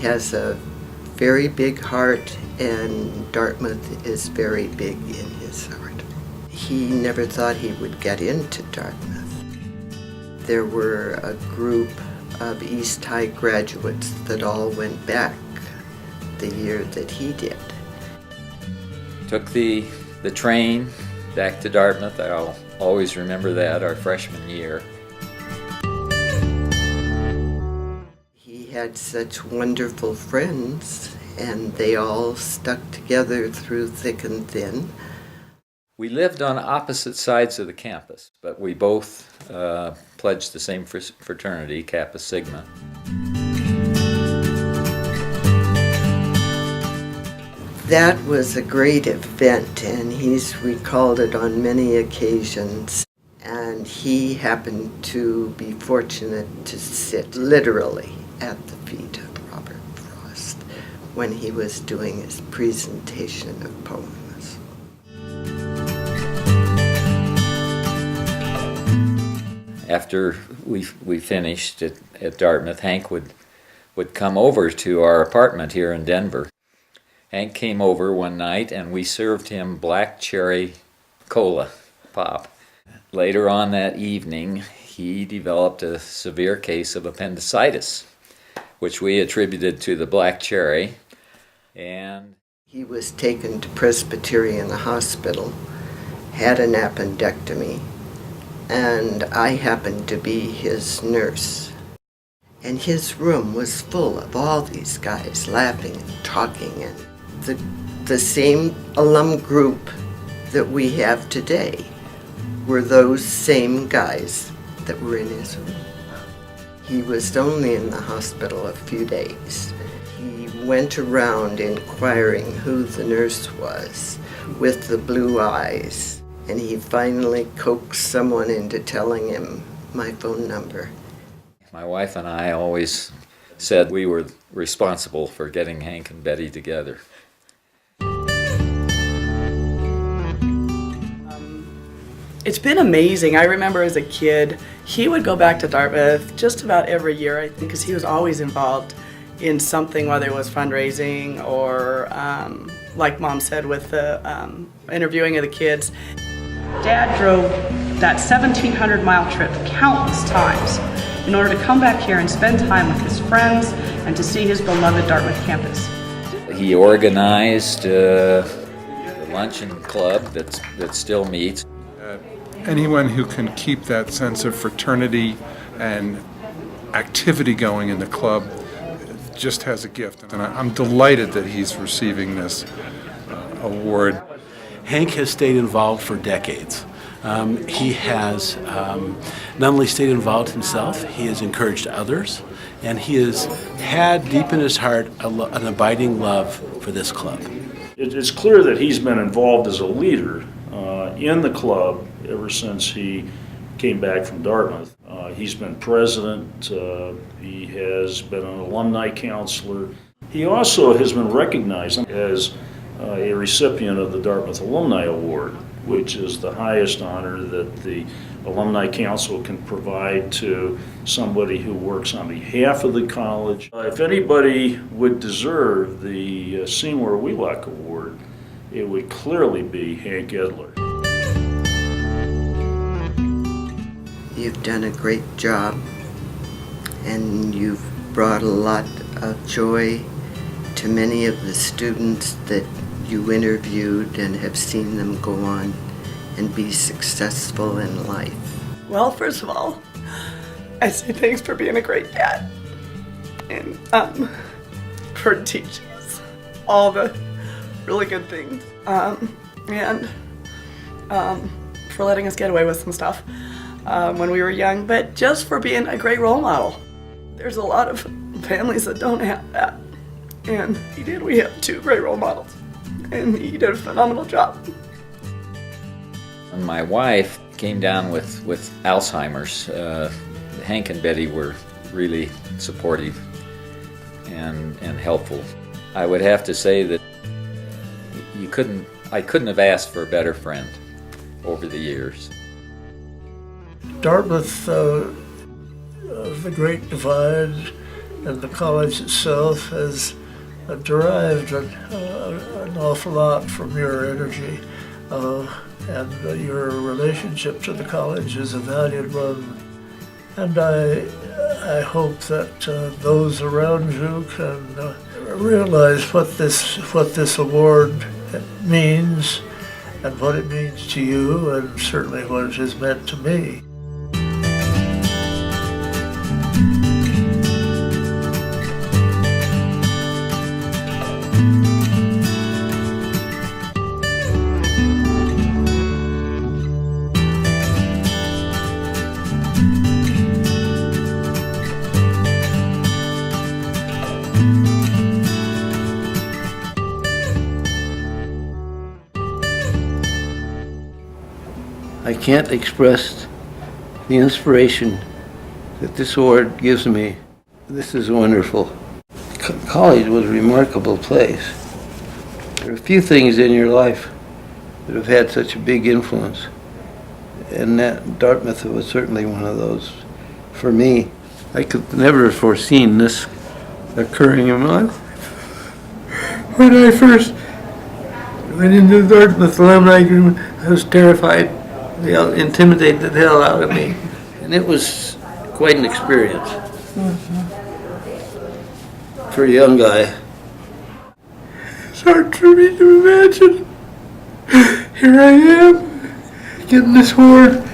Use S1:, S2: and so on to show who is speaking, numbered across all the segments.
S1: has a very big heart, and Dartmouth is very big in his heart. He never thought he would get into Dartmouth. There were a group of East High graduates that all went back the year that he did.
S2: Took the train back to Dartmouth. I'll always remember that, our freshman year.
S1: He had such wonderful friends, and they all stuck together through thick and thin.
S2: We lived on opposite sides of the campus, but we both pledged the same fraternity, Kappa Sigma.
S1: That was a great event, and he's recalled it on many occasions. And he happened to be fortunate to sit literally at the feet of Robert Frost when he was doing his presentation of poems.
S2: After we finished at Dartmouth, Hank would come over to our apartment here in Denver. Hank came over one night and we served him black cherry cola pop. Later on that evening, he developed a severe case of appendicitis, which we attributed to the black cherry. And
S1: he was taken to Presbyterian Hospital, had an appendectomy, and I happened to be his nurse. And his room was full of all these guys laughing and talking, and the same alum group that we have today were those same guys that were in his room. He was only in the hospital a few days. He went around inquiring who the nurse was with the blue eyes, and he finally coaxed someone into telling him my phone number.
S2: My wife and I always said we were responsible for getting Hank and Betty together.
S3: It's been amazing. I remember as a kid, he would go back to Dartmouth just about every year, I think, because he was always involved in something, whether it was fundraising or, like Mom said, with the interviewing of the kids.
S4: Dad drove that 1,700-mile trip countless times in order to come back here and spend time with his friends and to see his beloved Dartmouth campus.
S2: He organized the luncheon club that still meets.
S5: Anyone who can keep that sense of fraternity and activity going in the club just has a gift. And I'm delighted that he's receiving this award.
S6: Hank has stayed involved for decades. He has not only stayed involved himself, he has encouraged others, and he has had deep in his heart an abiding love for this club.
S7: It's clear that he's been involved as a leader in the club ever since he came back from Dartmouth. He's been president, he has been an alumni counselor. He also has been recognized as a recipient of the Dartmouth Alumni Award, which is the highest honor that the Alumni Council can provide to somebody who works on behalf of the college. If anybody would deserve the Seymour Wheelock Award, it would clearly be Hank Edler.
S1: You've done a great job, and you've brought a lot of joy to many of the students that you interviewed and have seen them go on and be successful in life.
S3: Well, first of all, I say thanks for being a great dad and for teaching us all the really good things and for letting us get away with some stuff when we were young, but just for being a great role model. There's a lot of families that don't have that, and he did. We have two great role models, and he did a phenomenal job.
S2: My wife came down with Alzheimer's. Hank and Betty were really supportive and helpful. I would have to say that I couldn't have asked for a better friend over the years.
S8: Dartmouth, the Great Divide, and the college itself has derived an awful lot from your energy, and your relationship to the college is a valued one. And I hope that those around you can realize what this award means, and what it means to you, and certainly what it has meant to me.
S9: I can't express the inspiration that this award gives me. This is wonderful. College was a remarkable place. There are a few things in your life that have had such a big influence, and that Dartmouth was certainly one of those for me. I could never have foreseen this occurring in my life. When I first went into the Dartmouth alumni group, I was terrified. They intimidated the hell out of me, and it was quite an experience for a young guy. It's hard for me to imagine. Here I am, getting this award.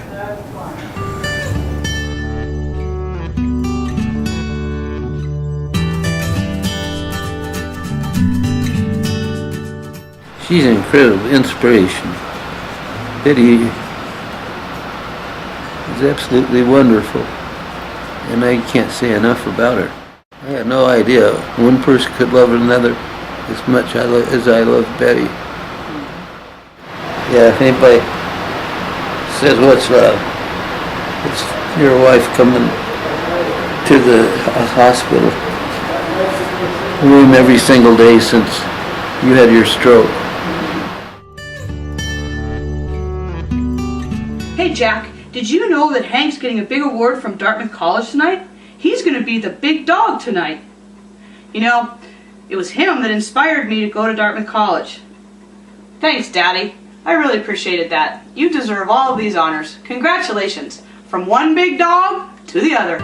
S9: She's an incredible inspiration. Betty is absolutely wonderful, and I can't say enough about her. I had no idea one person could love another as much as I love Betty. Yeah, if anybody says what's love, it's your wife coming to the hospital room every single day since you had your stroke.
S4: Hey Jack, did you know that Hank's getting a big award from Dartmouth College tonight? He's going to be the big dog tonight. You know, it was him that inspired me to go to Dartmouth College. Thanks, Daddy. I really appreciated that. You deserve all of these honors. Congratulations. From one big dog to the other.